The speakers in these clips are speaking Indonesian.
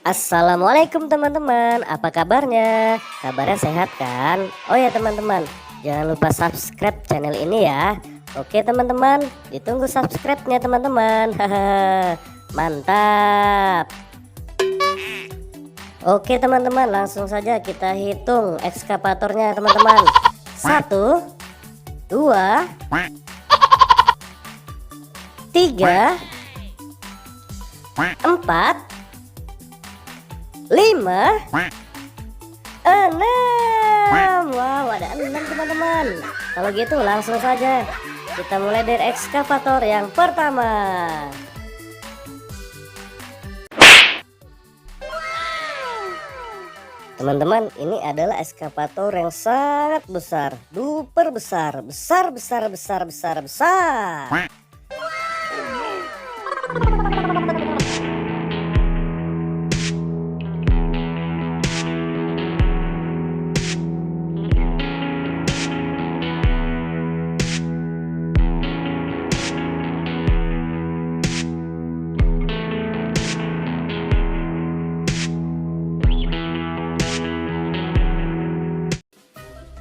Assalamualaikum teman-teman, apa kabarnya? Kabarnya sehat kan? Oh ya teman-teman, jangan lupa subscribe channel ini ya. Oke teman-teman, ditunggu subscribe-nya teman-teman. Hahaha, mantap. Oke teman-teman, langsung saja kita hitung ekskavatornya teman-teman. 1, 2, 3, 4, 5, 6. Wow, ada 6 teman-teman. Kalau gitu langsung saja kita mulai dari ekskavator yang pertama. Teman-teman, ini adalah ekskavator yang sangat besar, duper besar, besar.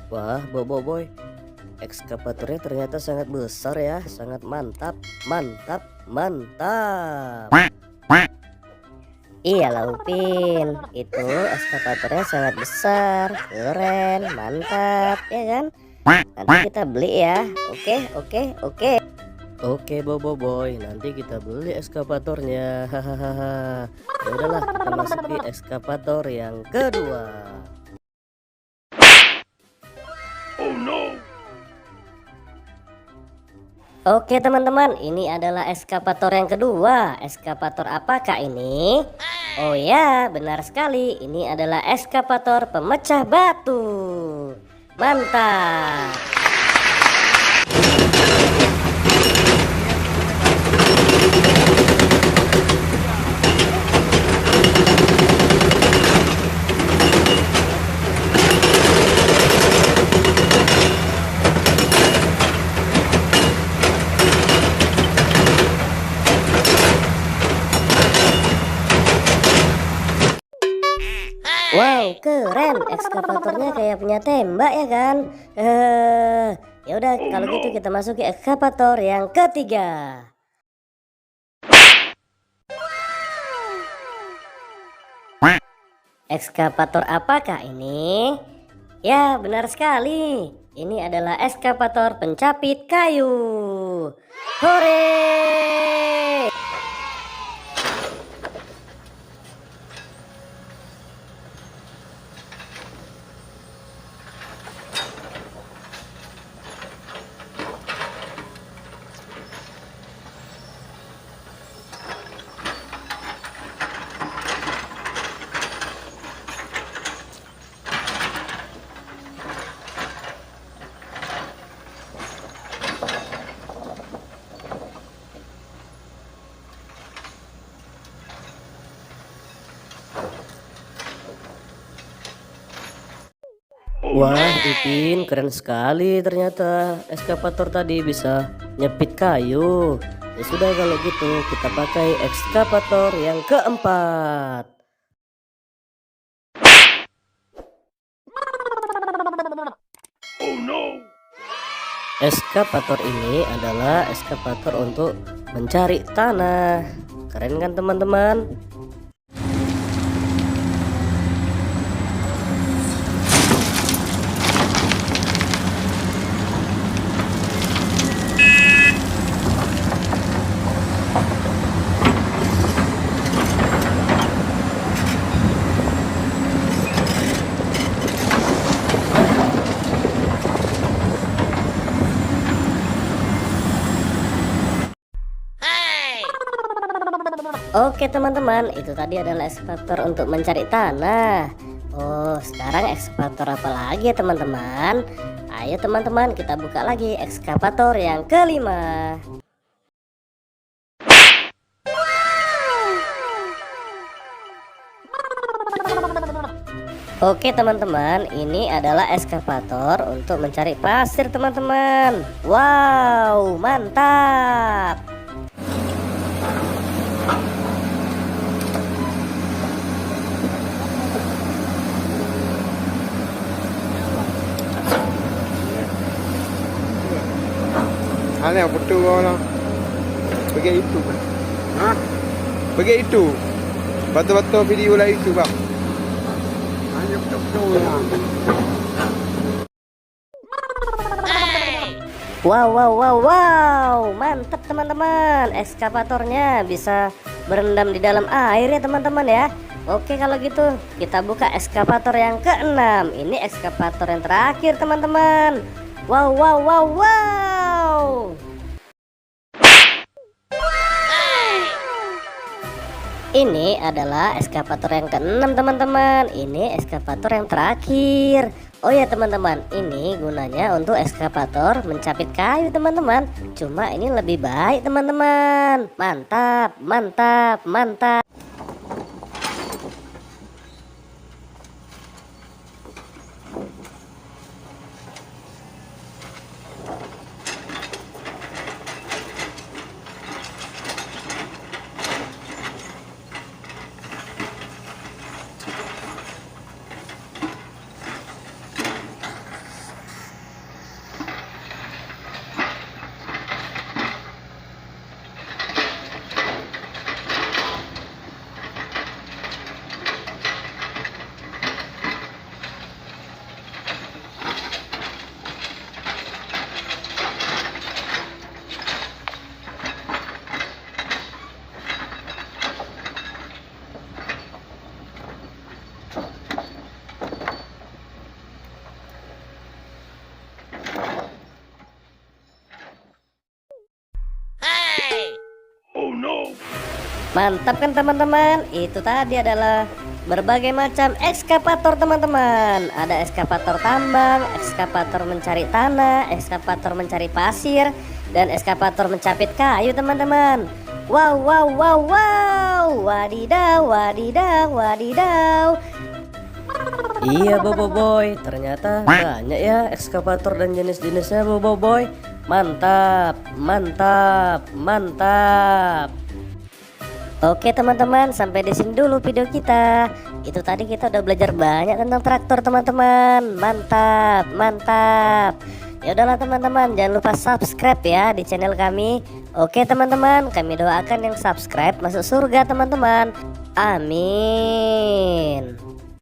Wah, Boy, ekskavatornya ternyata sangat besar ya, sangat mantap. Iya lah Upin, itu ekskavatornya sangat besar, keren, mantap, ya kan? Nanti kita beli ya. Oke. Oke Boy, nanti kita beli ekskavatornya. Hahaha. Ya udahlah, kita masuki ekskavator yang kedua. Oke teman-teman, ini adalah ekskavator yang kedua. Ekskavator apakah ini? Oh ya, benar sekali. Ini adalah ekskavator pemecah batu. Mantap. Wow, keren. Ekskavatornya kayak punya tembak ya kan? Ya udah kalau gitu kita masuki ekskavator yang ketiga. Ekskavator apakah ini? Ya, benar sekali. Ini adalah ekskavator pencapit kayu. Hore! Wah, Ipin, keren sekali ternyata ekskavator tadi bisa nyepit kayu. Ya sudah kalau gitu kita pakai ekskavator yang keempat. Ekskavator ini adalah ekskavator untuk mencari tanah. Keren kan teman-teman? Oke teman-teman, itu tadi adalah ekskavator untuk mencari tanah. Oh, sekarang ekskavator apa lagi ya teman-teman? Ayo teman-teman, kita buka lagi ekskavator yang kelima. Oke teman-teman, ini adalah ekskavator untuk mencari pasir teman-teman. Wow, mantap. Aneh betul kalau begitu bang. Hah? Begitu. Betul-betul video lah itu bang. Hanya betul ya. Wow, wow, wow, wow, mantap teman-teman. Ekskavatornya bisa berendam di dalam air ya teman-teman ya. Oke, kalau gitu kita buka ekskavator yang keenam. Ini ekskavator yang terakhir teman-teman. Wow, wow, wow, wow. Ini adalah ekskavator yang keenam teman-teman. Ini ekskavator yang terakhir. Oh ya teman-teman, ini gunanya untuk ekskavator mencapit kayu teman-teman. Cuma ini lebih baik teman-teman. Mantap, mantap, mantap. Mantap kan teman-teman? Itu tadi adalah berbagai macam ekskavator teman-teman. Ada ekskavator tambang, ekskavator mencari tanah, ekskavator mencari pasir, dan ekskavator mencapit kayu teman-teman. Wow, wow, wow, wow. Wadidaw, wadidaw, wadidaw. Iya Bobo Boy, ternyata banyak ya ekskavator dan jenis-jenisnya Bobo Boy. Mantap, mantap, mantap. Oke teman-teman, sampai di sini dulu video kita. Itu tadi kita udah belajar banyak tentang traktor teman-teman. Mantap, mantap. Ya udahlah teman-teman, jangan lupa subscribe ya di channel kami. Oke teman-teman, kami doakan yang subscribe masuk surga teman-teman. Amin.